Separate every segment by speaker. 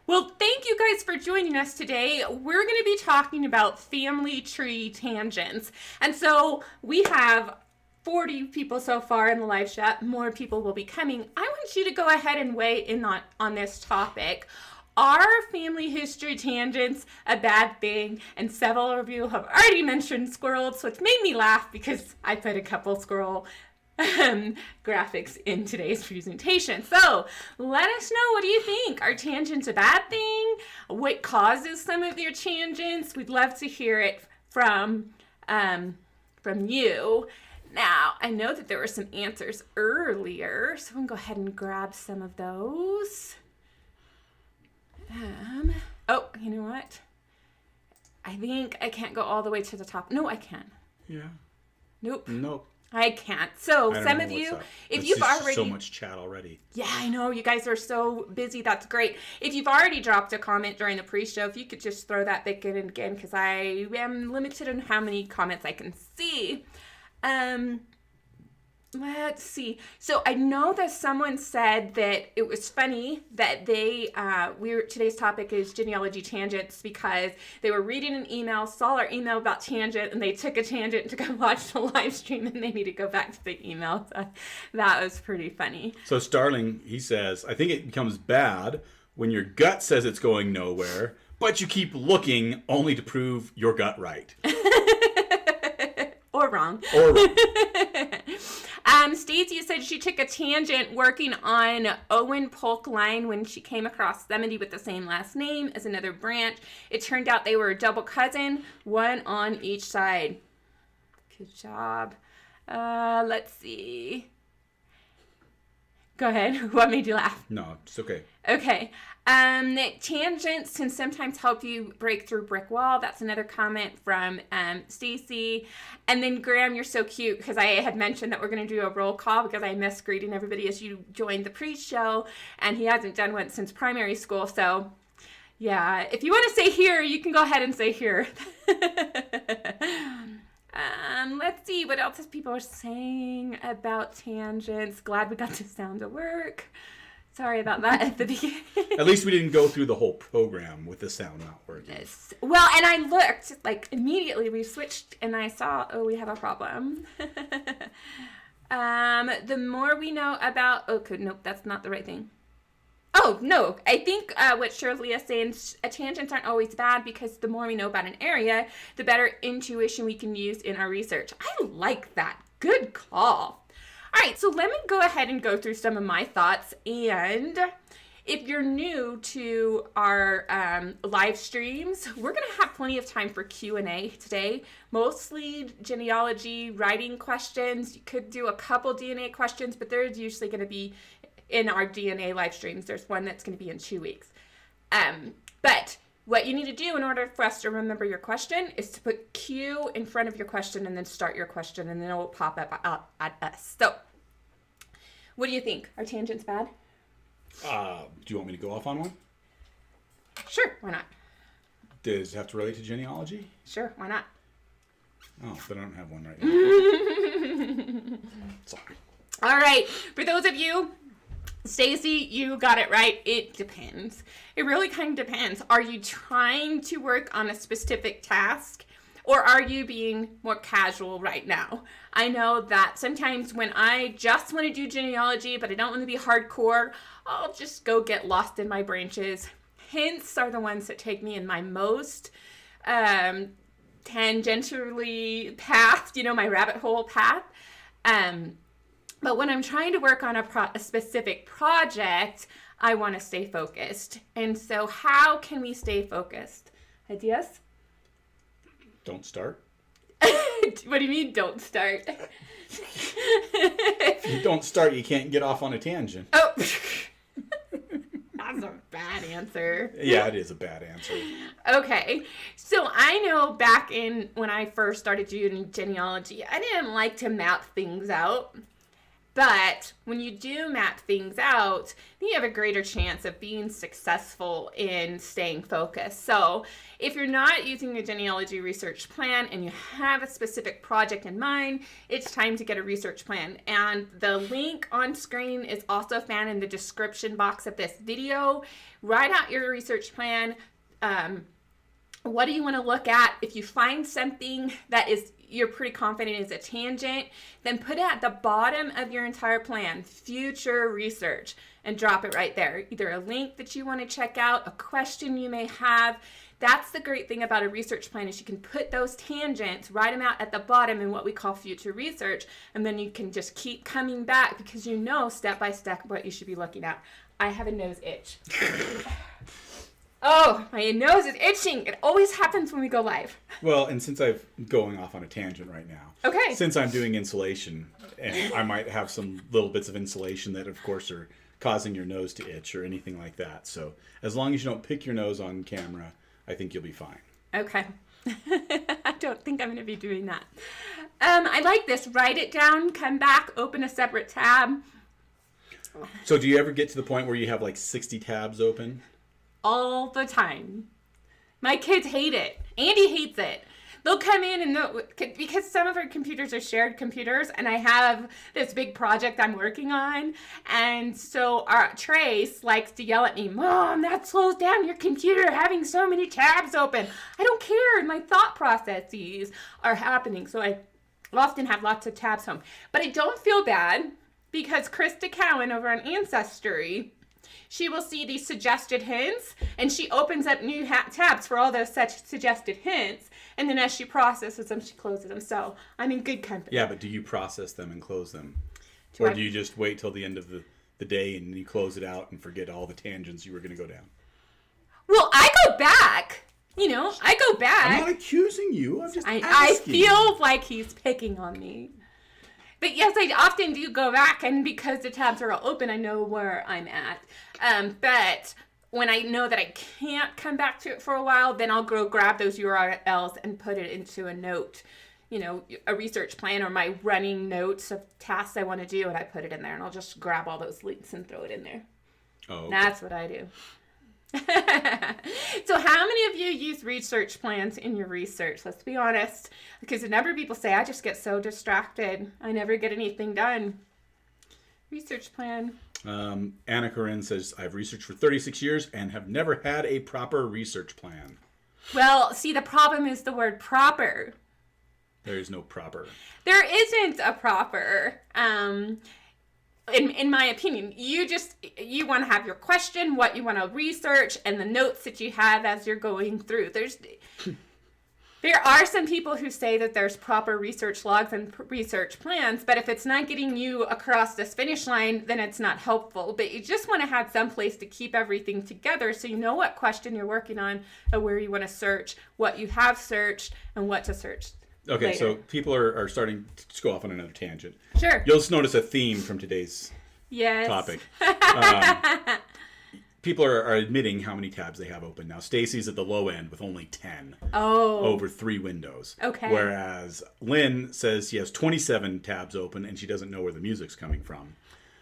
Speaker 1: Well, thank you guys for joining us today. We're going to be talking about family tree tangents. And so we have 40 people so far in the live chat. More people will be coming. I want you to go ahead and weigh in on this topic. Are family history tangents a bad thing? And several of you have already mentioned squirrels, so it's made me laugh because I put a couple squirrel graphics in today's presentation. So let us know, what do you think? Are tangents a bad thing? What causes some of your tangents? We'd love to hear it from you. Now, I know that there were some answers earlier, so I'm going to go ahead and grab some of those. Oh, you know what? I think I can't go all the way to the top. No, I can.
Speaker 2: Yeah.
Speaker 1: Nope.
Speaker 2: Nope.
Speaker 1: I can't. So some of you, if you've already...
Speaker 2: so much chat already.
Speaker 1: Yeah, I know. You guys are so busy. That's great. If you've already dropped a comment during the pre-show, if you could just throw that back in again, because I am limited on how many comments I can see. Let's see. So I know that someone said that it was funny that they, today's topic is genealogy tangents, because they were reading an email, saw our email about tangent, and they took a tangent to go watch the live stream, and they need to go back to the email. So that was pretty funny.
Speaker 2: So Starling, he says, I think it becomes bad when your gut says it's going nowhere, but you keep looking only to prove your gut right.
Speaker 1: Or wrong.
Speaker 2: Or wrong.
Speaker 1: Stacey said she took a tangent working on Owen Polk line when she came across somebody with the same last name as another branch. It turned out they were a double cousin, one on each side. Good job. Let's see. Go ahead. What made you laugh?
Speaker 2: No, it's okay.
Speaker 1: Okay. Tangents can sometimes help you break through brick wall. That's another comment from Stacy. And then Graham, you're so cute, because I had mentioned that we're going to do a roll call because I miss greeting everybody as you joined the pre-show, and he hasn't done one since primary school. So yeah, if you want to say here, you can go ahead and say here. Let's see what else people are saying about tangents. Glad we got the sound to work. Sorry about that at the beginning.
Speaker 2: At least we didn't go through the whole program with the sound not working.
Speaker 1: Yes. Well, and I looked, like, immediately we switched, and I saw, oh, we have a problem. The more we know about, nope, that's not the right thing. Oh, no, I think what Shirley is saying, tangents aren't always bad, because the more we know about an area, the better intuition we can use in our research. I like that. Good call. All right, so let me go ahead and go through some of my thoughts. And if you're new to our live streams, we're going to have plenty of time for Q&A today. Mostly genealogy, writing questions. You could do a couple DNA questions, but they're usually going to be in our DNA live streams. There's one that's going to be in 2 weeks. But what you need to do in order for us to remember your question is to put Q in front of your question and then start your question, and then it will pop up at us. So, what do you think? Are tangents bad?
Speaker 2: Do you want me to go off on one?
Speaker 1: Sure, why not?
Speaker 2: Does it have to relate to genealogy?
Speaker 1: Sure, why not?
Speaker 2: Oh, but I don't have one right now. Sorry.
Speaker 1: All right, for those of you, Stacy, you got it right. It depends. It really kind of depends. Are you trying to work on a specific task, or are you being more casual right now? I know that sometimes when I just want to do genealogy, but I don't want to be hardcore, I'll just go get lost in my branches. Hints are the ones that take me in my most tangentially path, my rabbit hole path. But when I'm trying to work on a specific project, I want to stay focused. And so how can we stay focused? Ideas?
Speaker 2: Don't start.
Speaker 1: What do you mean, don't start?
Speaker 2: If you don't start, you can't get off on a tangent.
Speaker 1: Oh, that's a bad answer.
Speaker 2: Yeah, it is a bad answer.
Speaker 1: Okay, so I know back when I first started doing genealogy, I didn't like to map things out. But when you do map things out, then you have a greater chance of being successful in staying focused. So if you're not using a genealogy research plan and you have a specific project in mind, it's time to get a research plan. And the link on screen is also found in the description box of this video. Write out your research plan. What do you want to look at? If you find something that you're pretty confident is a tangent, then put it at the bottom of your entire plan, future research, and drop it right there. Either a link that you want to check out, a question you may have. That's the great thing about a research plan is you can put those tangents, write them out at the bottom in what we call future research, and then you can just keep coming back because you know step by step what you should be looking at. I have a nose itch. Oh, my nose is itching. It always happens when we go live.
Speaker 2: Well, and since I'm going off on a tangent right now.
Speaker 1: Okay.
Speaker 2: Since I'm doing insulation, and I might have some little bits of insulation that, of course, are causing your nose to itch or anything like that. So as long as you don't pick your nose on camera, I think you'll be fine.
Speaker 1: Okay. I don't think I'm going to be doing that. I like this. Write it down, come back, open a separate tab.
Speaker 2: So do you ever get to the point where you have like 60 tabs open?
Speaker 1: All the time. My kids hate it. Andy hates it. They'll come in and because some of our computers are shared computers, and I have this big project I'm working on, and so our Trace likes to yell at me, "Mom, that slows down your computer having so many tabs open." I don't care. My thought processes are happening, so I often have lots of tabs home. But I don't feel bad because Krista Cowan over on Ancestry, she will see these suggested hints, and she opens up new tabs for all those such suggested hints, and then as she processes them, she closes them. So I'm in good company.
Speaker 2: Yeah, but do you process them and close them? Or do you just wait till the end of the day and you close it out and forget all the tangents you were going to go down?
Speaker 1: Well, I go back. I go back.
Speaker 2: I'm not accusing you. I'm just asking.
Speaker 1: I feel like he's picking on me. But yes, I often do go back, and because the tabs are all open, I know where I'm at. But when I know that I can't come back to it for a while, then I'll go grab those URLs and put it into a note, a research plan or my running notes of tasks I want to do, and I put it in there, and I'll just grab all those links and throw it in there.
Speaker 2: Oh, okay.
Speaker 1: That's what I do. So how many of you use research plans in your research? Let's be honest, because a number of people say, I just get so distracted. I never get anything done. Research plan.
Speaker 2: Anna Corinne says, I've researched for 36 years and have never had a proper research plan.
Speaker 1: Well, see, the problem is the word proper.
Speaker 2: There is no proper.
Speaker 1: There isn't a proper. In my opinion, you want to have your question, what you want to research, and the notes that you have as you're going through. There are some people who say that there's proper research logs and research plans, but if it's not getting you across this finish line, then it's not helpful. But you just want to have some place to keep everything together so you know what question you're working on and where you want to search, what you have searched, and what to search.
Speaker 2: Okay,
Speaker 1: later.
Speaker 2: so people are starting to go off on another tangent.
Speaker 1: Sure.
Speaker 2: You'll just notice a theme from today's topic. People are admitting how many tabs they have open. Now, Stacy's at the low end with only 10 over 3 windows.
Speaker 1: Okay.
Speaker 2: Whereas Lynn says she has 27 tabs open and she doesn't know where the music's coming from.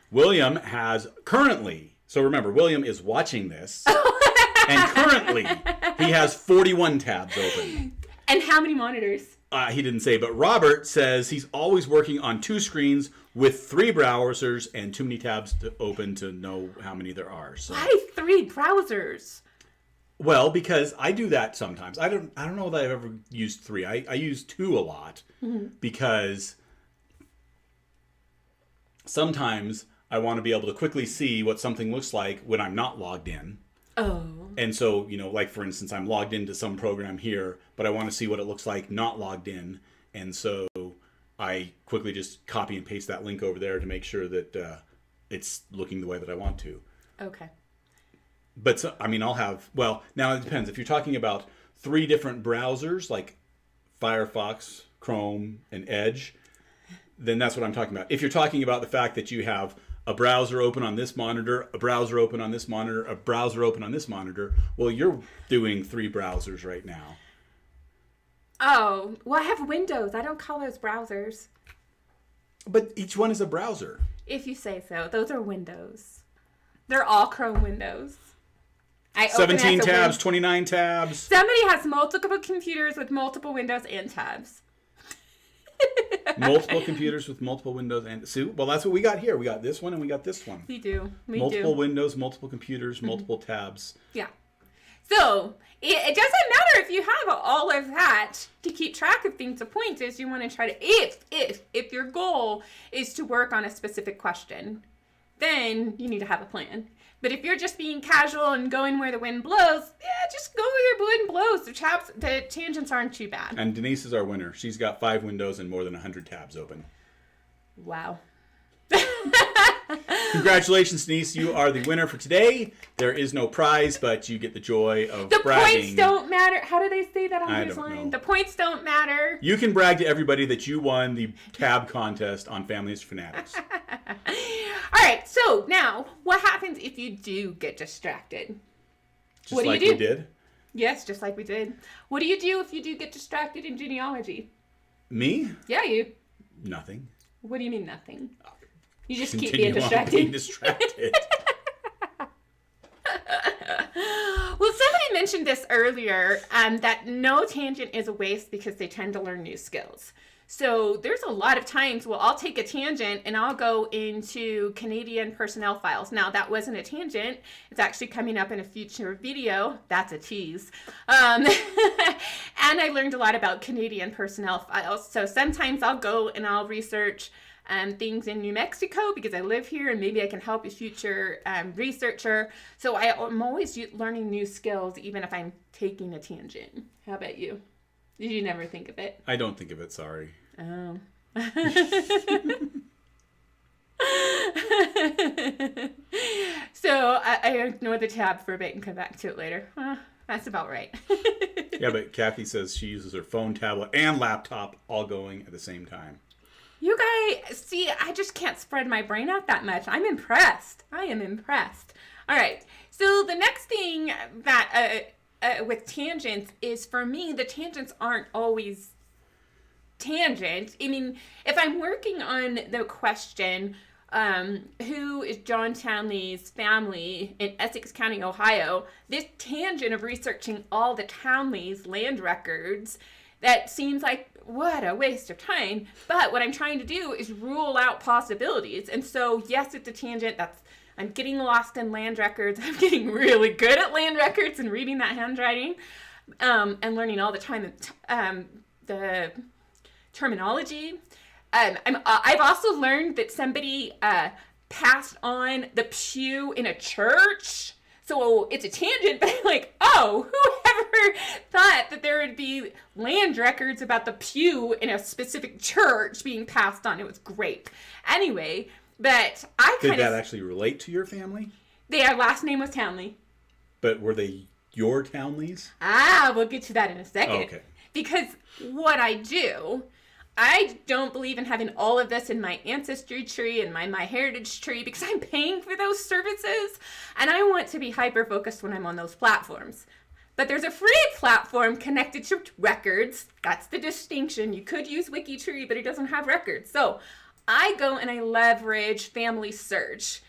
Speaker 2: William has currently, so remember, William is watching this, and currently he has 41 tabs open.
Speaker 1: And how many monitors?
Speaker 2: He didn't say, but Robert says he's always working on 2 screens with 3 browsers and too many tabs to open to know how many there are. So.
Speaker 1: Why 3 browsers?
Speaker 2: Well, because I do that sometimes. I don't know that I've ever used 3. I use 2 a lot because sometimes I want to be able to quickly see what something looks like when I'm not logged in.
Speaker 1: Oh.
Speaker 2: And so, like for instance, I'm logged into some program here, but I want to see what it looks like not logged in. And so I quickly just copy and paste that link over there to make sure that it's looking the way that I want to.
Speaker 1: Okay.
Speaker 2: But so, I'll have, well, now it depends. If you're talking about 3 different browsers like Firefox, Chrome, and Edge, then that's what I'm talking about. If you're talking about the fact that you have a browser open on this monitor, a browser open on this monitor, a browser open on this monitor, well, you're doing 3 browsers right now.
Speaker 1: Oh, well, I have Windows. I don't call those browsers.
Speaker 2: But each one is a browser.
Speaker 1: If you say so. Those are windows. They're all Chrome windows.
Speaker 2: 17 tabs, 29 tabs.
Speaker 1: Somebody has multiple computers with multiple windows and tabs.
Speaker 2: Multiple computers with multiple windows and... See, well, that's what we got here. We got this one and we got this one.
Speaker 1: We do.
Speaker 2: Multiple windows, multiple computers, multiple tabs.
Speaker 1: Yeah. So, it doesn't matter if you have all of that to keep track of things. The point is you want to try to... If your goal is to work on a specific question, then you need to have a plan. But if you're just being casual and going where the wind blows, just go where the wind blows. The tangents aren't too bad.
Speaker 2: And Denise is our winner. She's got 5 windows and more than 100 tabs open.
Speaker 1: Wow.
Speaker 2: Congratulations, Denise. You are the winner for today. There is no prize, but you get the joy of
Speaker 1: the
Speaker 2: bragging.
Speaker 1: The points don't matter. How do they say that on
Speaker 2: I
Speaker 1: this
Speaker 2: don't
Speaker 1: line?
Speaker 2: know.
Speaker 1: The points don't matter.
Speaker 2: You can brag to everybody that you won the tab contest on Families Fanatics.
Speaker 1: All right, so now, what happens if you do get distracted?
Speaker 2: Just like we did?
Speaker 1: Yes, just like we did. What do you do if you do get distracted in genealogy?
Speaker 2: Me?
Speaker 1: Yeah, you.
Speaker 2: Nothing.
Speaker 1: What do you mean nothing? You just
Speaker 2: Continue
Speaker 1: keep being distracted.
Speaker 2: being distracted.
Speaker 1: Well, somebody mentioned this earlier, that no tangent is a waste because they tend to learn new skills. So there's a lot of times, well, I'll take a tangent and I'll go into Canadian personnel files. Now, that wasn't a tangent. It's actually coming up in a future video. That's a tease. And I learned a lot about Canadian personnel files. So sometimes I'll go and I'll research things in New Mexico because I live here and maybe I can help a future researcher. So I'm always learning new skills even if I'm taking a tangent. How about you? Did you never think of it?
Speaker 2: I don't think of it, sorry.
Speaker 1: Oh. So I ignore the tab for a bit and come back to it later. That's about right.
Speaker 2: Yeah, but Kathy says she uses her phone, tablet, and laptop all going at the same time.
Speaker 1: You guys, see, I just can't spread my brain out that much. I'm impressed. I am impressed. All right. So the next thing that... with tangents is, for me, the tangents aren't always tangent. I mean, if I'm working on the question, who is John Townley's family in Essex County, Ohio, this tangent of researching all the Townley's land records, that seems like, what a waste of time. But what I'm trying to do is rule out possibilities. And so, yes, it's a tangent. I'm getting lost in land records. I'm getting really good at land records and reading that handwriting, and learning all the time the terminology. I've also learned that somebody passed on the pew in a church. So it's a tangent, but I'm like, oh, whoever thought that there would be land records about the pew in a specific church being passed on? It was great. Anyway... But I kind of...
Speaker 2: Did that actually relate to your family?
Speaker 1: Their last name was Townley.
Speaker 2: But were they your Townleys?
Speaker 1: We'll get to that in a second.
Speaker 2: Oh, okay.
Speaker 1: Because what I do, I don't believe in having all of this in my ancestry tree and my heritage tree because I'm paying for those services. And I want to be hyper-focused when I'm on those platforms. But there's a free platform connected to records. That's the distinction. You could use WikiTree, but it doesn't have records. So... I go and I leverage Family Search,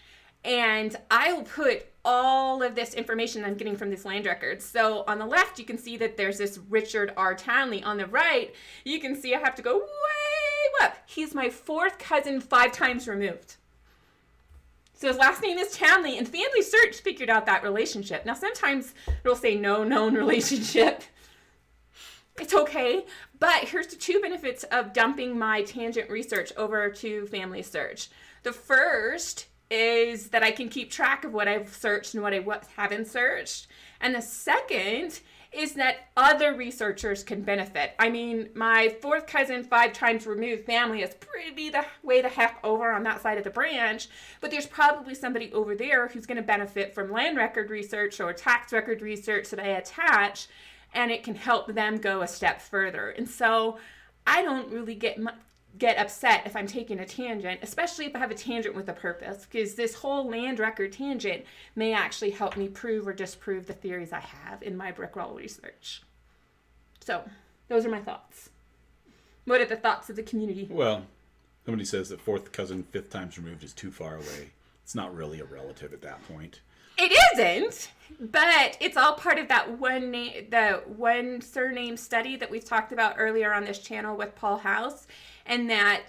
Speaker 1: and I will put all of this information I'm getting from these land records. So on the left, you can see that there's this Richard R. Townley. On the right, you can see I have to go way up. He's my 4th cousin 5 times removed. So his last name is Townley, and Family Search figured out that relationship. Now, sometimes it'll say no known relationship. It's okay, but here's the 2 benefits of dumping my tangent research over to Family Search. The first is that I can keep track of what I've searched and what I haven't searched. And the second is that other researchers can benefit. I mean, my 4th cousin 5 times removed family is pretty way the heck over on that side of the branch, but there's probably somebody over there who's going to benefit from land record research or tax record research that I attach, and it can help them go a step further. And so I don't really get upset if I'm taking a tangent, especially if I have a tangent with a purpose, because this whole land record tangent may actually help me prove or disprove the theories I have in my brickroll research. So those are my thoughts. What are the thoughts of the community?
Speaker 2: Well, Somebody says that fourth cousin, fifth times removed is too far away. It's not really a relative at that point.
Speaker 1: It isn't, but it's all part of that the one surname study that we've talked about earlier on this channel with Paul House, and that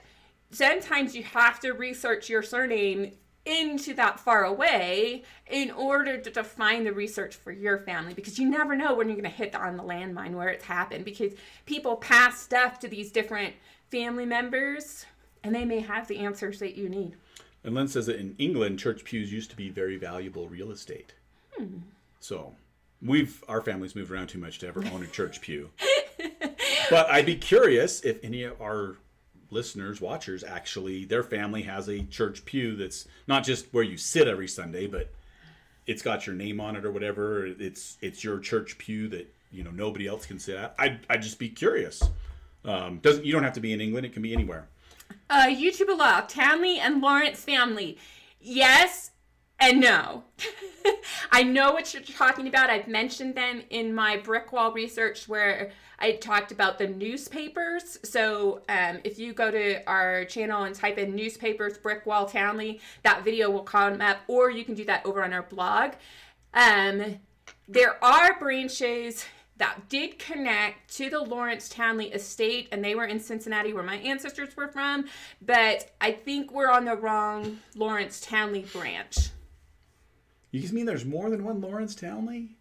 Speaker 1: sometimes you have to research your surname into that far away in order to define the research for your family, because you never know when you're going to hit on the landmine where it's happened, because people pass stuff to these different family members and they may have the answers that you need.
Speaker 2: And Lynn says that in England, church pews used to be very valuable real estate. So our family's moved around too much to ever own a church pew. But I'd be curious if any of our listeners, watchers, actually, their family has a church pew that's not just where you sit every Sunday, but it's got your name on it or whatever. It's your church pew that, you know, nobody else can sit at. I'd just be curious. You don't have to be in England. It can be anywhere.
Speaker 1: YouTube allow Townley and Lawrence family. Yes and no. I know what you're talking about. I've mentioned them in my brick wall research where I talked about the newspapers. So if you go to our channel and type in newspapers, brick wall Townley, that video will come up, or you can do that over on our blog. There are branches that did connect to the Lawrence Townley estate, and they were in Cincinnati where my ancestors were from, but I think we're on the wrong Lawrence Townley branch.
Speaker 2: You mean there's more than one Lawrence Townley?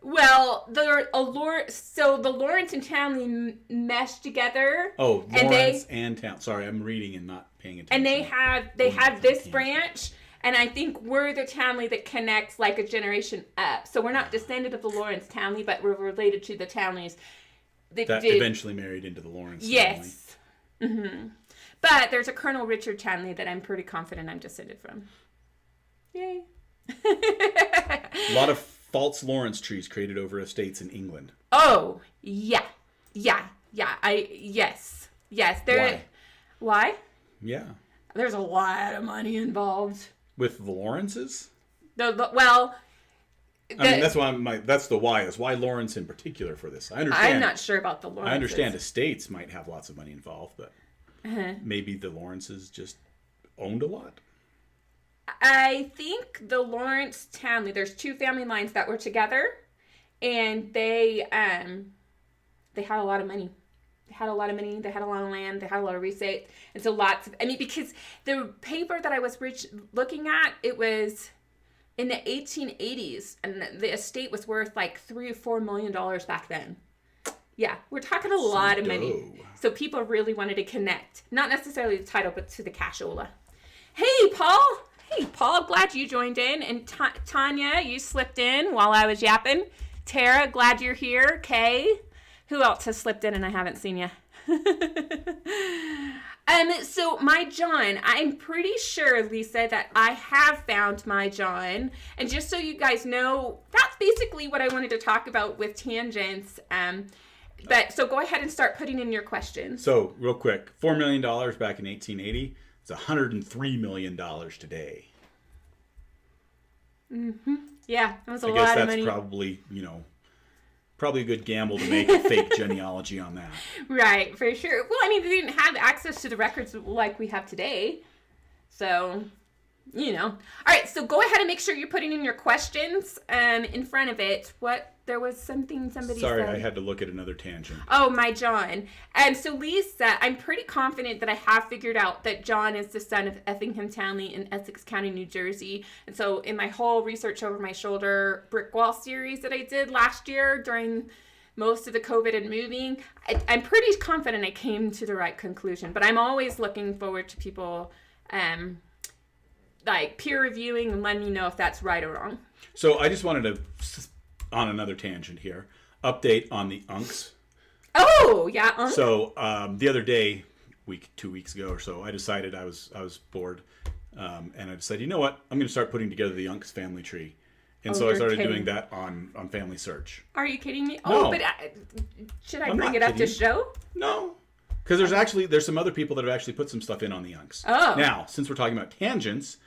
Speaker 1: Well, the Lawrence and Townley meshed together.
Speaker 2: Oh, Lawrence and Townley. Sorry, I'm reading and not paying attention.
Speaker 1: And they have this branch. And I think we're the Townley that connects like a generation up. So we're not descended of the Lawrence Townley, but we're related to the Townleys
Speaker 2: that eventually married into the Lawrence family.
Speaker 1: Yes. Mm-hmm. But there's a Colonel Richard Townley that I'm pretty confident I'm descended from. Yay.
Speaker 2: A lot of false Lawrence trees created over estates in England.
Speaker 1: Oh, yeah. Yes. Why?
Speaker 2: Yeah.
Speaker 1: There's a lot of money involved.
Speaker 2: With the Lawrences?
Speaker 1: I
Speaker 2: mean, that's the why. Is why Lawrence in particular for this? I understand.
Speaker 1: I'm not sure about the Lawrences.
Speaker 2: I understand estates might have lots of money involved, but maybe the Lawrences just owned a lot.
Speaker 1: I think the Lawrence Townley, there's two family lines that were together, and they had a lot of money. They had a lot of money, they had a lot of land, they had a lot of receipts, and so because the paper that I was looking at, it was in the 1880s, and the estate was worth like $3 or $4 million back then. Yeah, we're talking a lot of money. So people really wanted to connect, not necessarily the title, but to the cashola. Hey, Paul, glad you joined in, and Tanya, you slipped in while I was yapping. Tara, glad you're here. Kay. Who else has slipped in and I haven't seen you? So my John, I'm pretty sure, Lisa, that I have found my John. And just so you guys know, that's basically what I wanted to talk about with tangents. But so go ahead and start putting in your questions.
Speaker 2: So real quick, $4 million back in 1880. It's $103 million today.
Speaker 1: Mm-hmm. Yeah, that was a lot of money.
Speaker 2: I guess that's probably a good gamble to make a fake genealogy on that.
Speaker 1: Right, for sure. Well, I mean, they didn't have access to the records like we have today. So, All right, so go ahead and make sure you're putting in your questions in front of it. There was something somebody said.
Speaker 2: Sorry, I had to look at another tangent.
Speaker 1: Oh, my John. So Lisa, I'm pretty confident that I have figured out that John is the son of Effingham Townley in Essex County, New Jersey. And so in my whole research over my shoulder brick wall series that I did last year during most of the COVID and moving, I'm pretty confident I came to the right conclusion. But I'm always looking forward to people like peer reviewing and letting me know if that's right or wrong.
Speaker 2: So I just wanted to, on another tangent here, update on the unks.
Speaker 1: Oh, yeah, unks.
Speaker 2: So the other day, 2 weeks ago or so, I decided I was bored, and I decided, you know what, I'm going to start putting together the unks family tree. And so I started doing that on Family Search.
Speaker 1: Are you kidding me?
Speaker 2: No.
Speaker 1: Oh, but should I bring it up to show?
Speaker 2: No. Because there's some other people that have actually put some stuff in on the unks.
Speaker 1: Oh.
Speaker 2: Now, since we're talking about tangents,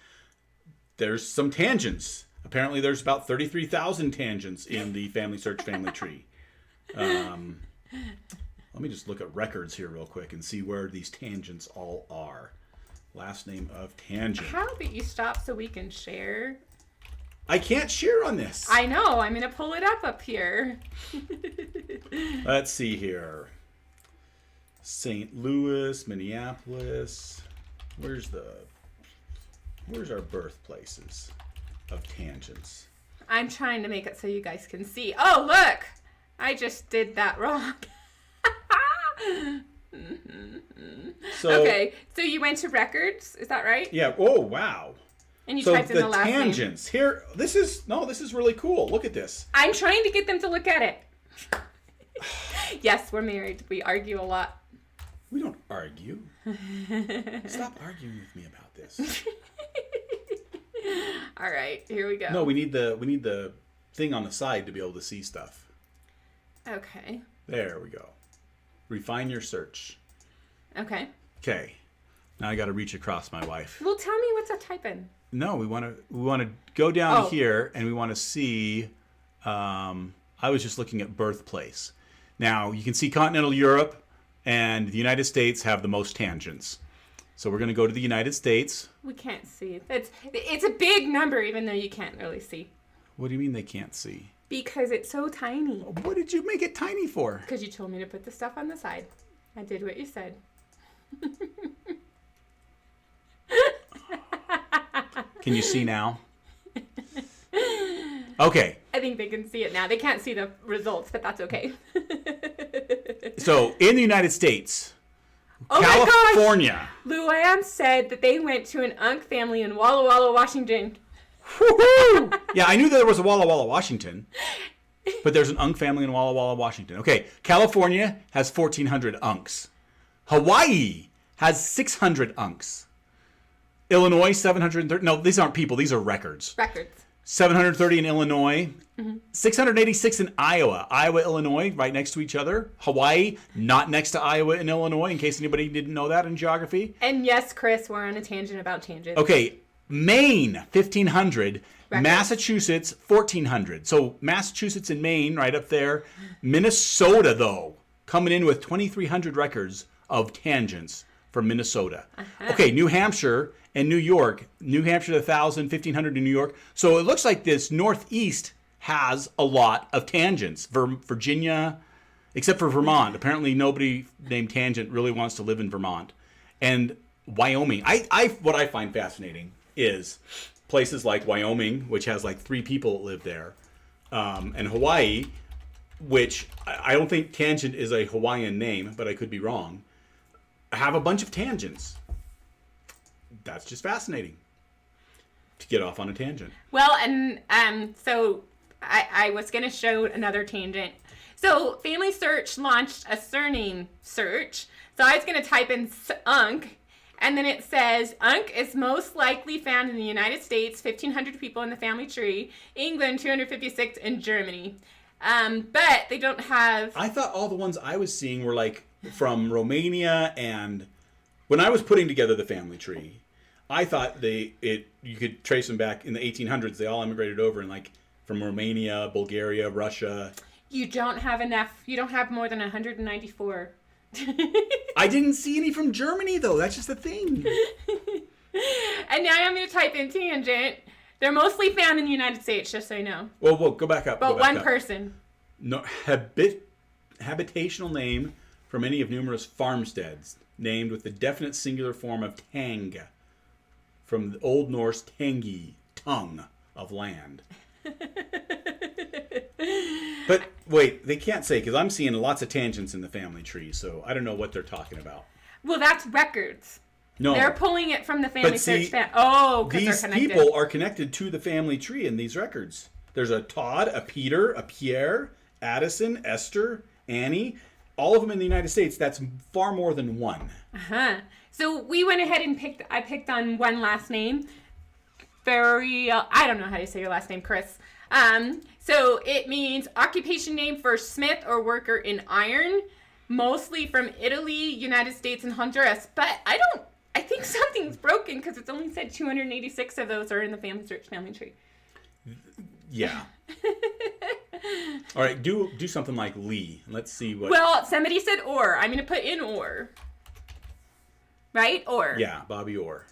Speaker 2: there's some tangents. Apparently, there's about 33,000 tangents in the Family Search family tree. Let me just look at records here real quick and see where these tangents all are. last name of Tangent.
Speaker 1: How about you stop so we can share?
Speaker 2: I can't share on this.
Speaker 1: I know. I'm going to pull it up here.
Speaker 2: Let's see here. St. Louis, Minneapolis. Where's our birthplaces of tangents?
Speaker 1: I'm trying to make it so you guys can see. Oh, look! I just did that wrong. Okay, so you went to records, is that right?
Speaker 2: Yeah. Oh, wow.
Speaker 1: And you typed in the last
Speaker 2: tangents
Speaker 1: name.
Speaker 2: here. This is really cool. Look at this.
Speaker 1: I'm trying to get them to look at it. Yes, we're married. We argue a lot.
Speaker 2: We don't argue. Stop arguing with me about this.
Speaker 1: All right, here we go.
Speaker 2: No, we need the thing on the side to be able to see stuff.
Speaker 1: Okay.
Speaker 2: There we go. Refine your search.
Speaker 1: Okay.
Speaker 2: Okay. Now I got to reach across my wife.
Speaker 1: Well, tell me what's a type in.
Speaker 2: No, we want to go down here and we want to see. I was just looking at birthplace. Now you can see continental Europe and the United States have the most tangents. So we're going to go to the United States.
Speaker 1: We can't see. It's a big number, even though you can't really see.
Speaker 2: What do you mean they can't see?
Speaker 1: Because it's so tiny.
Speaker 2: What did you make it tiny for?
Speaker 1: Because you told me to put the stuff on the side. I did what you said.
Speaker 2: Can you see now? Okay.
Speaker 1: I think they can see it now. They can't see the results, but that's okay.
Speaker 2: So, in the United States,
Speaker 1: oh
Speaker 2: California.
Speaker 1: My gosh! Luann said that they went to an Unk family in Walla Walla, Washington.
Speaker 2: Woohoo! Yeah, I knew there was a Walla Walla, Washington. But there's an Unk family in Walla Walla, Washington. Okay, California has 1,400 Unks. Hawaii has 600 Unks. Illinois, 730. No, these aren't people. These are records.
Speaker 1: Records.
Speaker 2: 730 in Illinois. 686 in Iowa. Iowa, Illinois, right next to each other. Hawaii, not next to Iowa and Illinois, in case anybody didn't know that in geography.
Speaker 1: And yes, Chris, we're on a tangent about tangents.
Speaker 2: Okay, Maine, 1,500.
Speaker 1: Records.
Speaker 2: Massachusetts, 1,400. So Massachusetts and Maine, right up there. Minnesota, though, coming in with 2,300 records of tangents for Minnesota. Okay, New Hampshire and New York. New Hampshire, 1,000, 1,500 in New York. So it looks like this Northeast has a lot of tangents. Virginia, except for Vermont. Apparently nobody named Tangent really wants to live in Vermont. And Wyoming. What I find fascinating is places like Wyoming, which has like 3 people that live there, and Hawaii, which I don't think Tangent is a Hawaiian name, but I could be wrong, have a bunch of tangents. That's just fascinating to get off on a tangent.
Speaker 1: Well, and so I was going to show another tangent. So Family Search launched a surname search. So I was going to type in Unk, and then it says Unk is most likely found in the United States, 1,500 people in the family tree, England, 256, and Germany. But they don't have...
Speaker 2: I thought all the ones I was seeing were like from Romania, and when I was putting together the family tree, I thought you could trace them back in the 1800s. They all immigrated over and like from Romania, Bulgaria, Russia.
Speaker 1: You don't have enough. You don't have more than 194.
Speaker 2: I didn't see any from Germany, though. That's just the thing.
Speaker 1: And now I'm going to type in tangent. They're mostly found in the United States, just so you know.
Speaker 2: Well, go back up.
Speaker 1: But one person.
Speaker 2: No, habitational name from any of numerous farmsteads, named with the definite singular form of tang, from the Old Norse tangi, tongue of land. But wait, they can't say, because I'm seeing lots of tangents in the family tree, so I don't know what they're talking about.
Speaker 1: Well, that's records.
Speaker 2: No.
Speaker 1: They're pulling it from the Family Search.
Speaker 2: These
Speaker 1: they're connected.
Speaker 2: people are connected to the family tree in these records. There's a Todd, a Peter, a Pierre, Addison, Esther, Annie, all of them in the United States. That's far more than one.
Speaker 1: So we went ahead and I picked on one last name. I don't know how to say your last name, Chris. So it means occupation name for smith or worker in iron, mostly from Italy, United States, and Honduras. But I think something's broken because it's only said 286 of those are in the Family Search family tree.
Speaker 2: Yeah. All right, do something like Lee. Let's see what...
Speaker 1: Well, somebody said or. I'm going to put in or. right? Or.
Speaker 2: Yeah, Bobby Orr.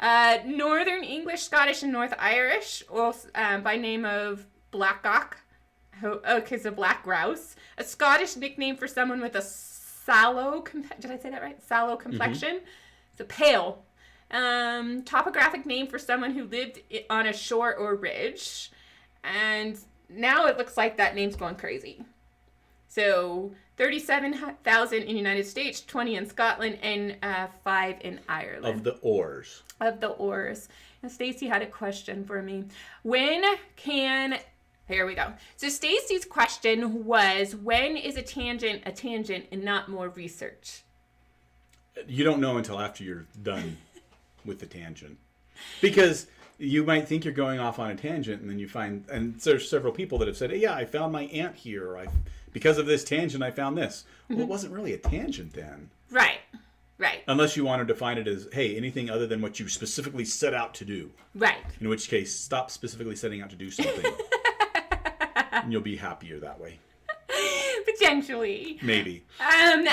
Speaker 1: Northern English, Scottish, and North Irish, also, by name of Blackcock. Okay, so black grouse. A Scottish nickname for someone with a sallow, did I say that right? Sallow complexion. So pale. Topographic name for someone who lived on a shore or ridge. And now it looks like that name's going crazy. So 37,000 in the United States, 20 in Scotland, and 5 in Ireland.
Speaker 2: Of the Orrs.
Speaker 1: Of the Orrs. And Stacy had a question for me. Here we go. So Stacy's question was, when is a tangent and not more research?
Speaker 2: You don't know until after you're done with the tangent. Because you might think you're going off on a tangent, and then you find, and there's several people that have said, hey, yeah, I found my ant here, or because of this tangent, I found this. Well, it wasn't really a tangent then.
Speaker 1: Right.
Speaker 2: Unless you want to define it as, hey, anything other than what you specifically set out to do.
Speaker 1: Right.
Speaker 2: In which case, stop specifically setting out to do something. And you'll be happier that way.
Speaker 1: Potentially.
Speaker 2: Maybe.
Speaker 1: And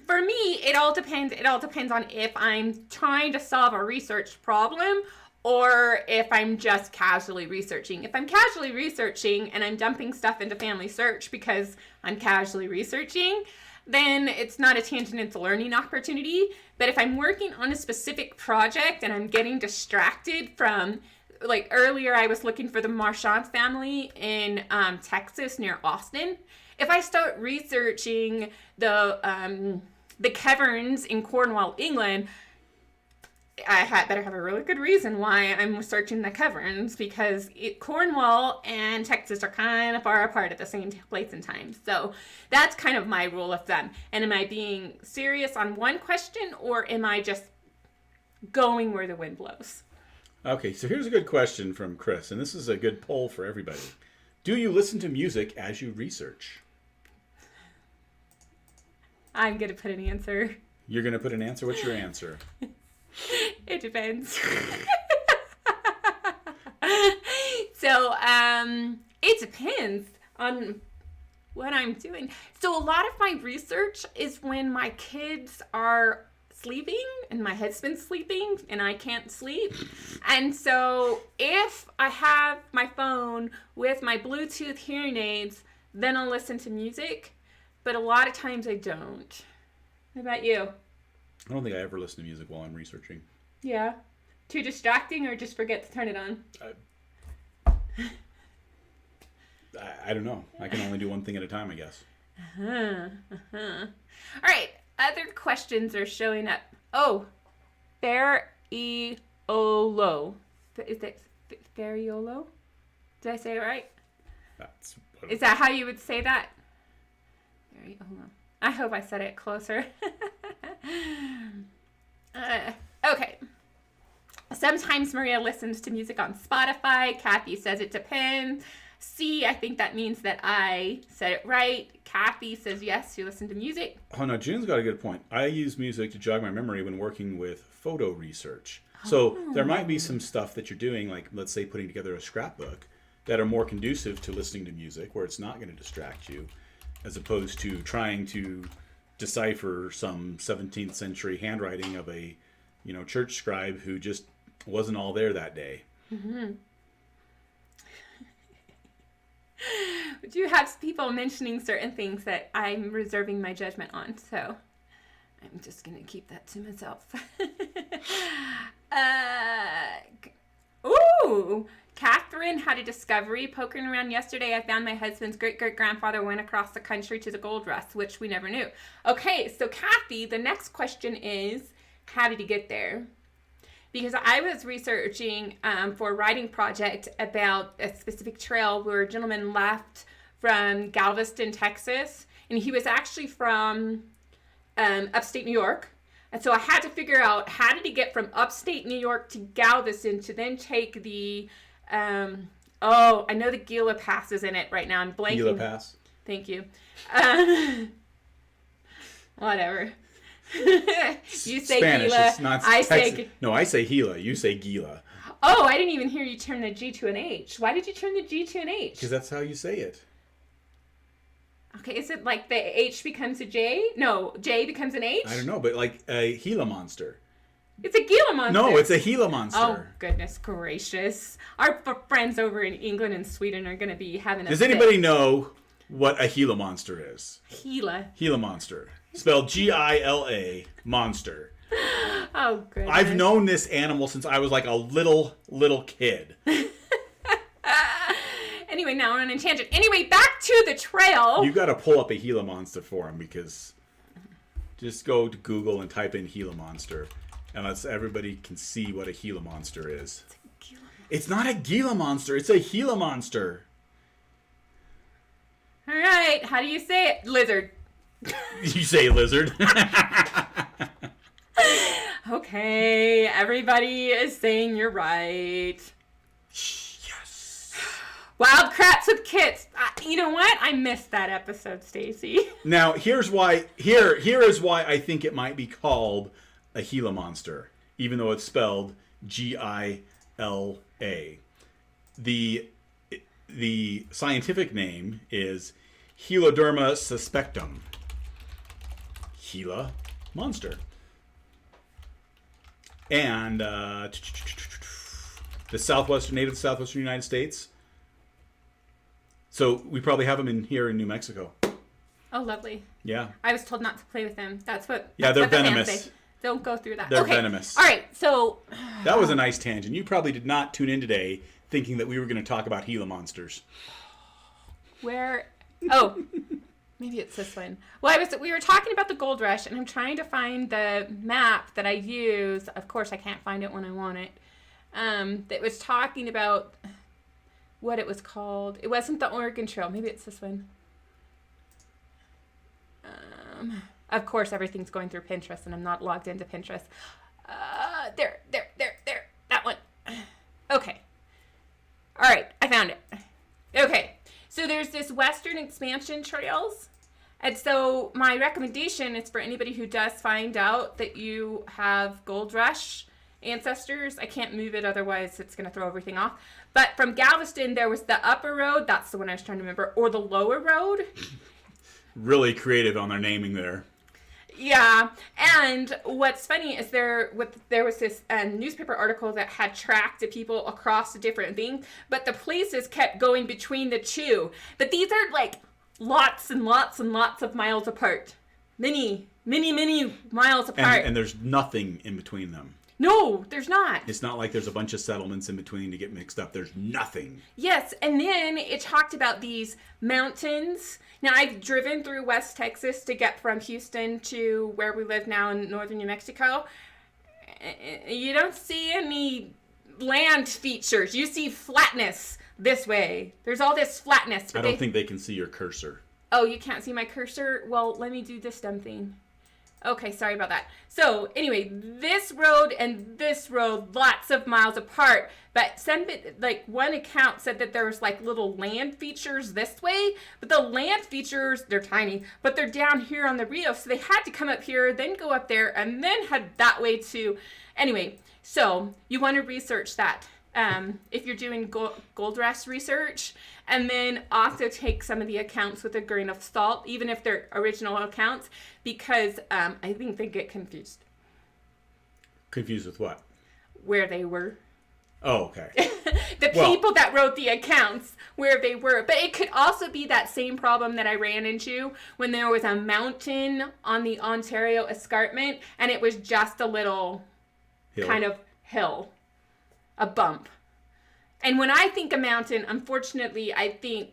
Speaker 1: for me, it all depends. It all depends on if I'm trying to solve a research problem or if I'm just casually researching. If I'm casually researching and I'm dumping stuff into Family Search because I'm casually researching, then it's not a tangent, it's a learning opportunity. But if I'm working on a specific project and I'm getting distracted from, like earlier I was looking for the Marchand family in Texas near Austin. If I start researching the caverns in Cornwall, England, I better have a really good reason why I'm searching the caverns, because Cornwall and Texas are kind of far apart at the same place and time. So that's kind of my rule of thumb. And am I being serious on one question, or am I just going where the wind blows?
Speaker 2: Okay, so here's a good question from Chris, and this is a good poll for everybody. Do you listen to music as you research? I'm
Speaker 1: going to put an answer.
Speaker 2: You're going to put an answer? What's your answer?
Speaker 1: It depends. So, it depends on what I'm doing. So a lot of my research is when my kids are sleeping and my husband's sleeping and I can't sleep. And so if I have my phone with my Bluetooth hearing aids, then I'll listen to music. But a lot of times I don't. What about you?
Speaker 2: I don't think I ever listen to music while I'm researching.
Speaker 1: Yeah. Too distracting, or just forget to turn it on?
Speaker 2: I don't know. I can only do one thing at a time, I guess.
Speaker 1: All right. Other questions are showing up. Oh, Fariolo. Is that Fariolo? Did I say it right? Is that how you would say that? Fariolo. I hope I said it closer. Okay. Sometimes Maria listens to music on Spotify. Kathy says it depends. C, I think that means that I said it right. Kathy says yes, she listened to music.
Speaker 2: Oh, no, June's got a good point. I use music to jog my memory when working with photo research. So there might be some stuff that you're doing, like let's say putting together a scrapbook, that are more conducive to listening to music, where it's not going to distract you, as opposed to trying to decipher some 17th century handwriting of a, church scribe who just wasn't all there that day.
Speaker 1: Mm-hmm. But you have people mentioning certain things that I'm reserving my judgment on, so I'm just going to keep that to myself. Catherine had a discovery. Poking around yesterday, I found my husband's great-great-grandfather went across the country to the gold rush, which we never knew. Okay, so Kathy, the next question is, how did he get there? Because I was researching for a writing project about a specific trail where a gentleman left from Galveston, Texas, and he was actually from upstate New York. And so I had to figure out, how did he get from upstate New York to Galveston to then take the, I know the Gila Pass is in it right now. I'm blanking.
Speaker 2: Gila Pass.
Speaker 1: Thank you. Whatever. You say
Speaker 2: Spanish,
Speaker 1: Gila.
Speaker 2: it's not
Speaker 1: I
Speaker 2: Texas.
Speaker 1: say...
Speaker 2: No, I say Gila. You say Gila.
Speaker 1: Oh, I didn't even hear you turn the G to an H. Why did you turn the G to an H?
Speaker 2: Because that's how you say it.
Speaker 1: Okay, is it like the H becomes a J? No, J becomes an H?
Speaker 2: I don't know, but like a Gila monster.
Speaker 1: It's a Gila monster.
Speaker 2: No, it's a Gila monster.
Speaker 1: Oh, goodness gracious. Our friends over in England and Sweden are going to be having a
Speaker 2: Does
Speaker 1: fit.
Speaker 2: anybody know what a Gila monster is?
Speaker 1: Gila.
Speaker 2: Gila monster. Spelled Gila, monster.
Speaker 1: Oh, goodness.
Speaker 2: I've known this animal since I was like a little kid.
Speaker 1: Anyway, now we're on a tangent. Anyway, back to the trail.
Speaker 2: You got to pull up a Gila monster for him, because just go to Google and type in Gila monster, and everybody can see what a Gila monster is. It's not a Gila monster. It's a Gila monster.
Speaker 1: All right. How do you say it? Lizard.
Speaker 2: You say lizard.
Speaker 1: Okay. Everybody is saying you're right.
Speaker 2: Yes.
Speaker 1: Wild Kratts with Kits. You know what? I missed that episode, Stacy.
Speaker 2: Now, here's why. Here is why I think it might be called a Gila monster, even though it's spelled Gila. The scientific name is Heloderma suspectum. Gila monster. And the native southwestern United States. So we probably have them here in New Mexico.
Speaker 1: Oh, lovely.
Speaker 2: Yeah.
Speaker 1: I was told not to play with them. That's what.
Speaker 2: Yeah,
Speaker 1: that's
Speaker 2: they're
Speaker 1: what the fans
Speaker 2: venomous.
Speaker 1: say. Don't go through that.
Speaker 2: They're
Speaker 1: okay.
Speaker 2: venomous.
Speaker 1: All right. So.
Speaker 2: That was a nice tangent. You probably did not tune in today thinking that we were going to talk about Gila monsters.
Speaker 1: Where? Oh, maybe it's this one. Well, we were talking about the gold rush, and I'm trying to find the map that I use. Of course, I can't find it when I want it. That was talking about what it was called. It wasn't the Oregon Trail. Maybe it's this one. Of course, everything's going through Pinterest, and I'm not logged into Pinterest. There. That one. Okay. All right, I found it. Okay. So there's this Western Expansion Trails. And so my recommendation is for anybody who does find out that you have Gold Rush ancestors. I can't move it, otherwise it's going to throw everything off. But from Galveston, there was the upper road. That's the one I was trying to remember. Or the lower road.
Speaker 2: Really creative on their naming there.
Speaker 1: Yeah, and what's funny is there was this newspaper article that had tracked the people across the different things, but the places kept going between the two. But these are like lots and lots and lots of miles apart. Many miles apart.
Speaker 2: And there's nothing in between them.
Speaker 1: No, there's not.
Speaker 2: It's not like there's a bunch of settlements in between to get mixed up. There's nothing.
Speaker 1: Yes, and then it talked about these mountains. Now, I've driven through West Texas to get from Houston to where we live now in northern New Mexico. You don't see any land features. You see flatness this way. There's all this flatness.
Speaker 2: I don't think they can see your cursor.
Speaker 1: Oh, you can't see my cursor? Well, let me do this dumb thing. Okay, sorry about that. So, anyway, this road and this road, lots of miles apart. But one account said that there was like little land features this way. But the land features, they're tiny, but they're down here on the Rio. So they had to come up here, then go up there, and then head that way too. Anyway, so you want to research that. If you're doing gold rush research, and then also take some of the accounts with a grain of salt, even if they're original accounts, because I think they get confused.
Speaker 2: Confused with what?
Speaker 1: Where they were.
Speaker 2: Oh, okay.
Speaker 1: People that wrote the accounts, where they were. But it could also be that same problem that I ran into when there was a mountain on the Ontario escarpment, and it was just a little kind of hill. A bump. And when I think a mountain, unfortunately, I think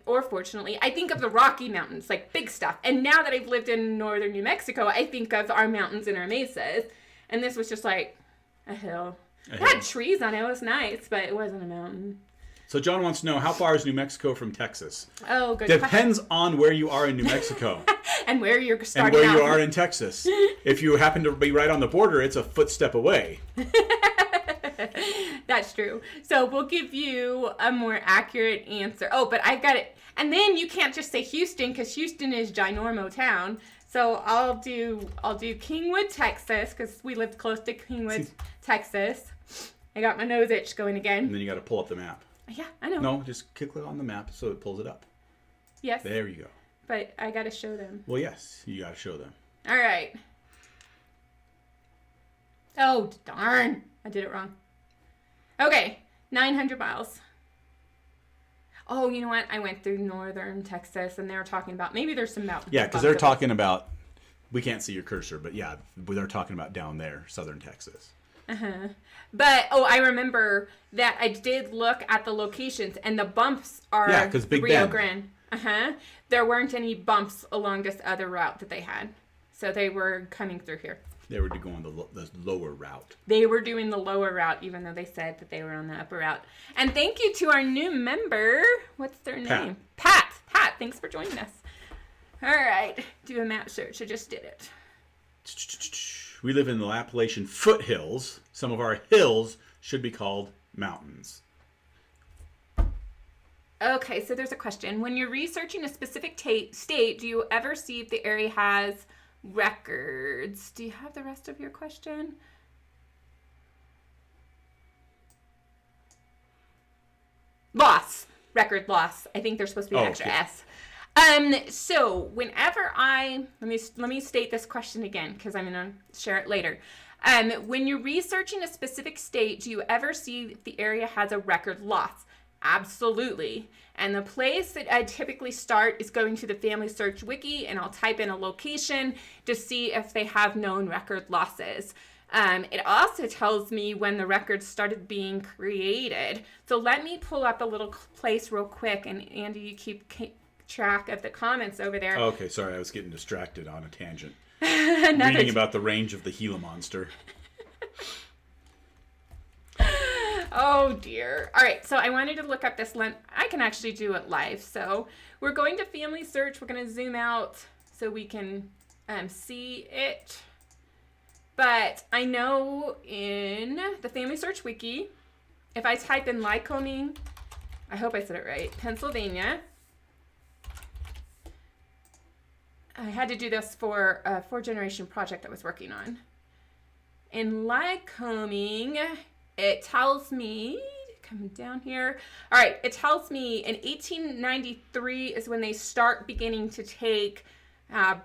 Speaker 1: of the Rocky Mountains, like big stuff. And now that I've lived in northern New Mexico, I think of our mountains and our mesas. And this was just like a hill. It had trees on it. It was nice, but it wasn't a mountain.
Speaker 2: So John wants to know, how far is New Mexico from Texas?
Speaker 1: Oh, good.
Speaker 2: Depends on where you are in New Mexico.
Speaker 1: And where you're starting
Speaker 2: out. And where
Speaker 1: out.
Speaker 2: you are in Texas. If you happen to be right on the border, it's a footstep away.
Speaker 1: That's true. So we'll give you a more accurate answer. Oh, but I've got it. And then you can't just say Houston, because Houston is ginormo town. So I'll do Kingwood, Texas, because we lived close to Kingwood, Texas. I got my nose itch going again.
Speaker 2: And then you got to pull up the map.
Speaker 1: Yeah, I know.
Speaker 2: No, just click on the map so it pulls it up.
Speaker 1: Yes.
Speaker 2: There you go.
Speaker 1: but I got to show them.
Speaker 2: Well, yes, you got to show them.
Speaker 1: All right. Oh, darn. I did it wrong. Okay, 900 miles. Oh, you know what? I went through northern Texas, and they were talking about maybe there's some mountains.
Speaker 2: Yeah, because they're talking about, we can't see your cursor, but yeah, they're talking about down there, southern Texas.
Speaker 1: Uh-huh. But, I remember that I did look at the locations, and the bumps are
Speaker 2: Big
Speaker 1: Rio
Speaker 2: Bend.
Speaker 1: Grande. Uh-huh. There weren't any bumps along this other route that they had. So they were coming through here.
Speaker 2: They were going the lower route.
Speaker 1: They were doing the lower route, even though they said that they were on the upper route. And thank you to our new member. What's their name? Pat. Pat, thanks for joining us. All right. Do a map search. I just did it.
Speaker 2: We live in the Appalachian foothills. Some of our hills should be called mountains.
Speaker 1: Okay, so there's a question. When you're researching a specific state, do you ever see if the area has records? Do you have the rest of your question? Loss. Record loss. I think there's supposed to be an extra S. So whenever let me state this question again, because I'm going to share it later. When you're researching a specific state, do you ever see if the area has a record loss? Absolutely. And the place that I typically start is going to the Family Search Wiki, and I'll type in a location to see if they have known record losses. It also tells me when the records started being created. So let me pull up a little place real quick, and Andy, you keep track of the comments over there.
Speaker 2: Okay, sorry, I was getting distracted on a tangent. Reading about the range of the Gila monster.
Speaker 1: Oh dear. All right, so I wanted to look up this lens. I can actually do it live. So we're going to Family Search. We're going to zoom out so we can see it. But I know in the Family Search Wiki, if I type in Lycoming, I hope I said it right, Pennsylvania. I had to do this for a 4-generation project I was working on. In Lycoming, it tells me, coming down here, all right, it tells me in 1893 is when they start beginning to take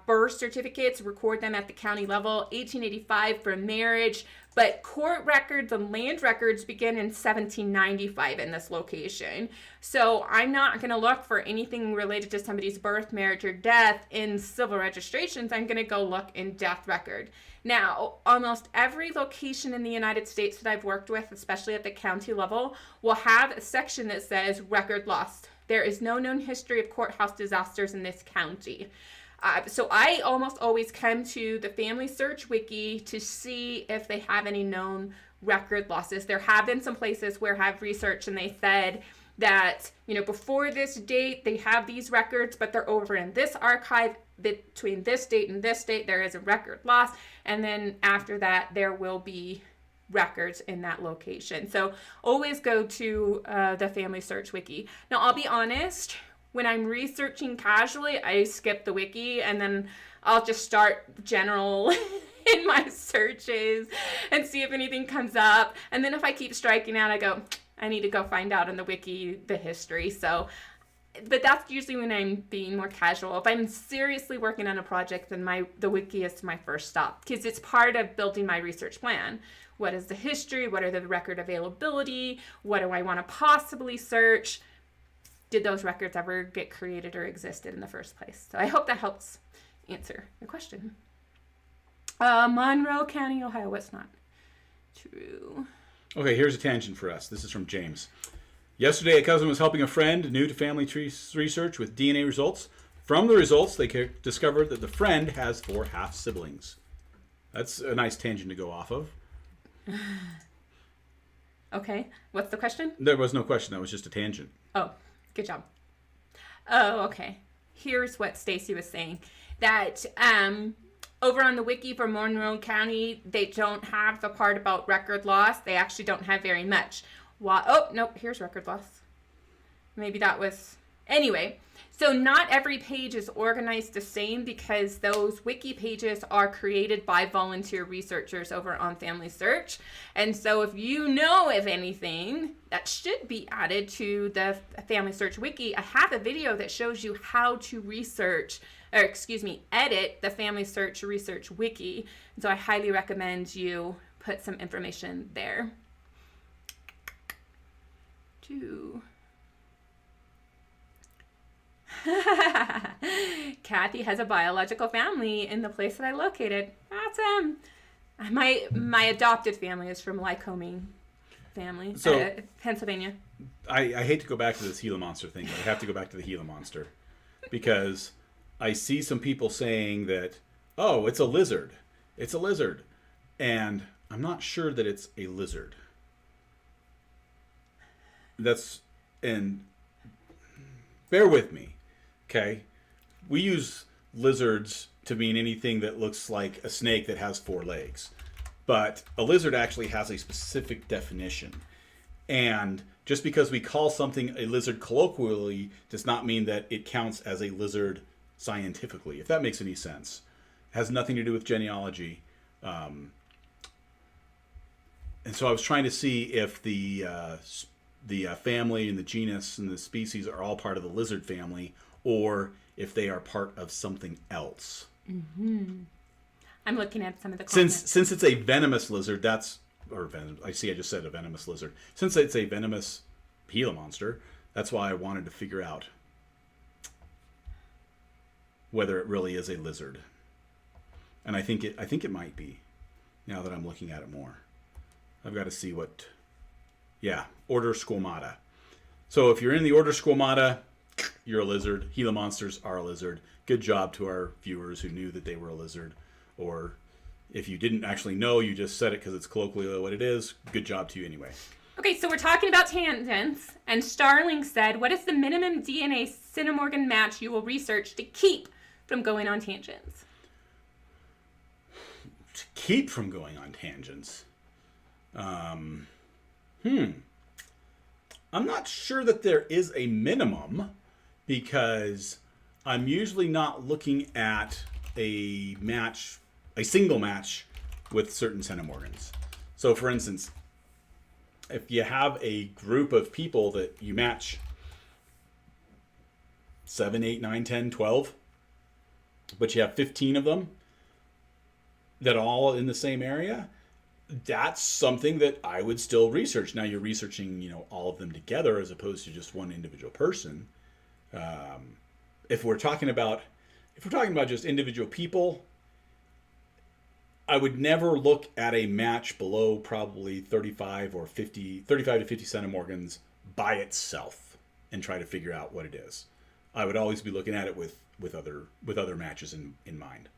Speaker 1: birth certificates, record them at the county level, 1885 for marriage, but court records and land records begin in 1795 in this location. So I'm not going to look for anything related to somebody's birth, marriage, or death in civil registrations. I'm going to go look in death record. Now, almost every location in the United States that I've worked with, especially at the county level, will have a section that says record lost. There is no known history of courthouse disasters in this county. So I almost always come to the Family Search Wiki to see if they have any known record losses. There have been some places where I've researched and they said that, before this date, they have these records, but they're over in this archive. Between this date and this date, there is a record loss. And then after that, there will be records in that location. So always go to the Family Search Wiki. Now, I'll be honest, when I'm researching casually, I skip the wiki and then I'll just start general in my searches and see if anything comes up. And then if I keep striking out, I go, I need to go find out in the wiki the history. So, but that's usually when I'm being more casual. If I'm seriously working on a project, then the wiki is my first stop because it's part of building my research plan. What is the history? What are the record availability? What do I want to possibly search? Did those records ever get created or existed in the first place? So I hope that helps answer your question. Monroe County, Ohio. What's not true? Okay,
Speaker 2: here's a tangent for us. This is from James. Yesterday, a cousin was helping a friend new to family tree research with DNA results. From the results, they discovered that the friend has 4 half-siblings. That's a nice tangent to go off of.
Speaker 1: Okay, what's the question?
Speaker 2: There was no question. That was just a tangent.
Speaker 1: Oh, good job. Oh, okay. Here's what Stacy was saying. That over on the wiki for Monroe County, they don't have the part about record loss. They actually don't have very much. Oh, nope, here's record loss. Maybe that was... Anyway, So not every page is organized the same because those wiki pages are created by volunteer researchers over on Family Search. And so if you know of anything that should be added to the Family Search wiki, I have a video that shows you how to edit the Family Search research wiki. And so I highly recommend you put some information there. Kathy has a biological family in the place that I located. Awesome. My adopted family is from Lycoming family, Pennsylvania.
Speaker 2: I hate to go back to this Gila monster thing, but I have to go back to the Gila monster because I see some people saying that, oh, it's a lizard. It's a lizard. And I'm not sure that it's a lizard. And bear with me. Okay, we use lizards to mean anything that looks like a snake that has 4 legs. But a lizard actually has a specific definition. And just because we call something a lizard colloquially does not mean that it counts as a lizard scientifically, if that makes any sense. It has nothing to do with genealogy. And so I was trying to see if the family and the genus and the species are all part of the lizard family, or if they are part of something else.
Speaker 1: Mm-hmm. I'm looking at some of the comments.
Speaker 2: Since it's a venomous lizard, I just said a venomous lizard. Since it's a venomous Gila monster, that's why I wanted to figure out whether it really is a lizard. And I think it might be, now that I'm looking at it more. I've got to see what... Yeah, order Squamata. So if you're in the order Squamata, you're a lizard. Gila monsters are a lizard. Good job to our viewers who knew that they were a lizard. Or if you didn't actually know, you just said it because it's colloquially what it is. Good job to you anyway.
Speaker 1: Okay, so we're talking about tangents. And Starling said, what is the minimum DNA centimorgan match you will research to keep from going on tangents?
Speaker 2: To keep from going on tangents? I'm not sure that there is a minimum, because I'm usually not looking at a single match with certain centimorgans. So for instance, if you have a group of people that you match 7, 8, 9, 10, 12, but you have 15 of them that are all in the same area, that's something that I would still research. Now you're researching, all of them together as opposed to just one individual person. If we're talking about just individual people, I would never look at a match below probably 35 to 50 centimorgans by itself and try to figure out what it is. I would always be looking at it with other matches in mind.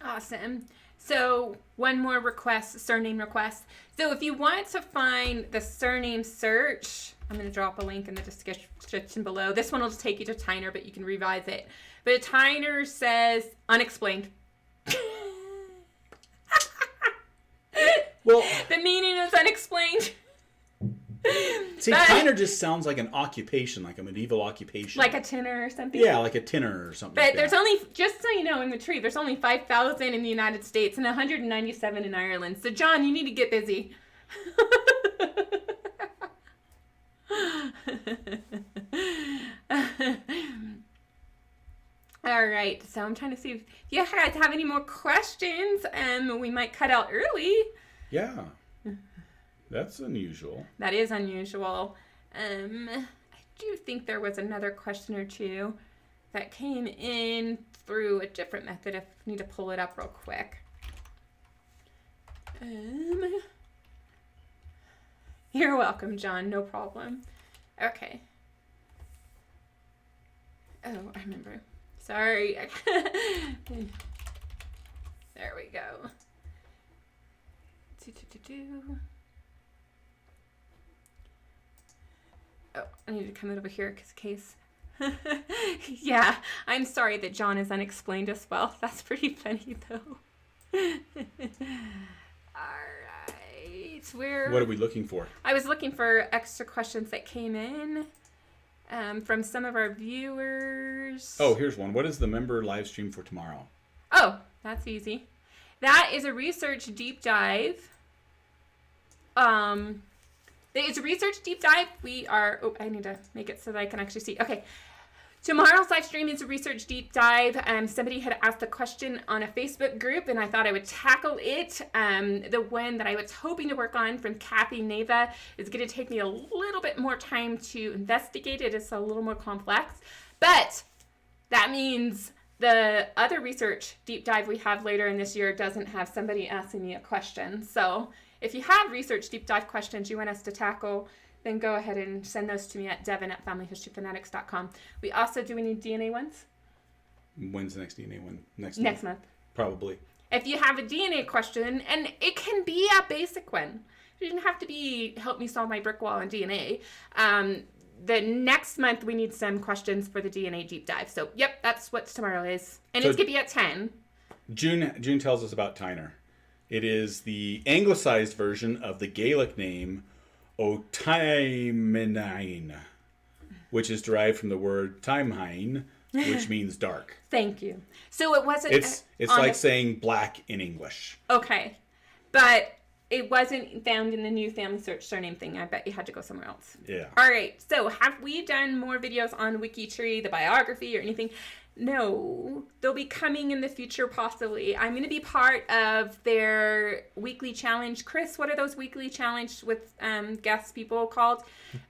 Speaker 2: Awesome.
Speaker 1: So one more surname request. So if you want to find the surname search, I'm going to drop a link in the description below. This one will just take you to Tyner, but you can revise it. But Tyner says unexplained.
Speaker 2: Well,
Speaker 1: the meaning is unexplained.
Speaker 2: See, Tyner just sounds like an occupation, like a medieval occupation.
Speaker 1: Like a tinner or something?
Speaker 2: Yeah, like a tinner or something.
Speaker 1: But
Speaker 2: like
Speaker 1: there's only, just so you know, in the tree, there's only 5,000 in the United States and 197 in Ireland. So, John, you need to get busy. All right, so I'm trying to see if you guys have any more questions. We might cut out early.
Speaker 2: Yeah. That's unusual.
Speaker 1: That is unusual. I do think there was another question or two that came in through a different method. I need to pull it up real quick. You're welcome, John. No problem. Okay. Oh, I remember. Sorry. There we go. Oh, I need to come over here in case. Yeah, I'm sorry that John is unexplained as well. That's pretty funny, though. All right.
Speaker 2: What are we looking for?
Speaker 1: I was looking for extra questions that came in. from some of our viewers.
Speaker 2: Oh, here's one. What is the member live stream for tomorrow?
Speaker 1: Oh, that's easy. That is a research deep dive. It's a research deep dive. I need to make it so that I can actually see. Okay. Tomorrow's live stream is a research deep dive. Somebody had asked a question on a Facebook group, and I thought I would tackle it. The one that I was hoping to work on from Kathy Neva is going to take me a little bit more time to investigate it. It's a little more complex. But that means the other research deep dive we have later in this year doesn't have somebody asking me a question. So if you have research deep dive questions you want us to tackle, then go ahead and send those to me at devin@familyhistoryfanatics.com. We also do any DNA ones?
Speaker 2: When's the next DNA one? Next
Speaker 1: month.
Speaker 2: Probably.
Speaker 1: If you have a DNA question, and it can be a basic one. It doesn't have to be help me solve my brick wall on DNA. The next month we need some questions for the DNA deep dive. So, yep, that's what tomorrow is. And so it's going to be at 10.
Speaker 2: June tells us about Tyner. It is the anglicized version of the Gaelic name O'Taimenain, which is derived from the word Taimhain, which means dark.
Speaker 1: Thank you. So it wasn't...
Speaker 2: It's like saying black in English.
Speaker 1: Okay. But it wasn't found in the new family search surname thing. I bet you had to go somewhere else.
Speaker 2: Yeah.
Speaker 1: All right. So have we done more videos on WikiTree, the biography, or anything? No. They'll be coming in the future, possibly. I'm going to be part of their weekly challenge. Chris, what are those weekly challenge with guest people called?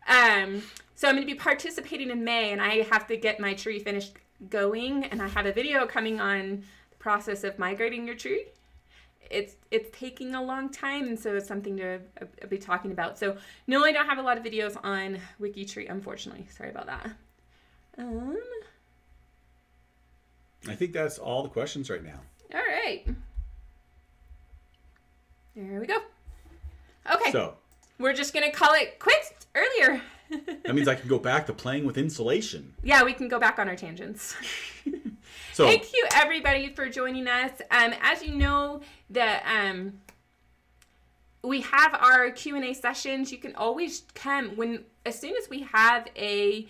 Speaker 1: So I'm going to be participating in May, and I have to get my tree finished going. And I have a video coming on the process of migrating your tree. It's taking a long time, and so it's something to be talking about. So no, I don't have a lot of videos on WikiTree, unfortunately. Sorry about that.
Speaker 2: I think that's all the questions right now.
Speaker 1: All right. There we go. Okay.
Speaker 2: So
Speaker 1: we're just going to call it quits earlier.
Speaker 2: That means I can go back to playing with insulation.
Speaker 1: Yeah, we can go back on our tangents.
Speaker 2: So
Speaker 1: thank you, everybody, for joining us. As you know, we have our Q&A sessions. You can always come as soon as we have a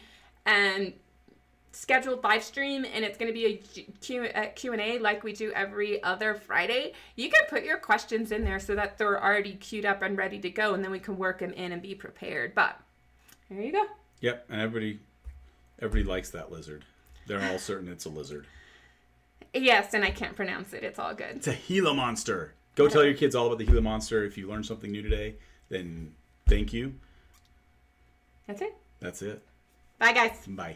Speaker 1: scheduled live stream, and it's going to be a Q&A like we do every other Friday. You can put your questions in there so that they're already queued up and ready to go, and then we can work them in and be prepared. But there you go.
Speaker 2: Yep, and everybody likes that lizard. They're all certain it's a lizard.
Speaker 1: Yes, and I can't pronounce it. It's all good.
Speaker 2: It's a Gila monster. Go tell your kids all about the Gila monster. If you learned something new today, then thank you.
Speaker 1: That's it.
Speaker 2: That's it.
Speaker 1: Bye, guys.
Speaker 2: Bye.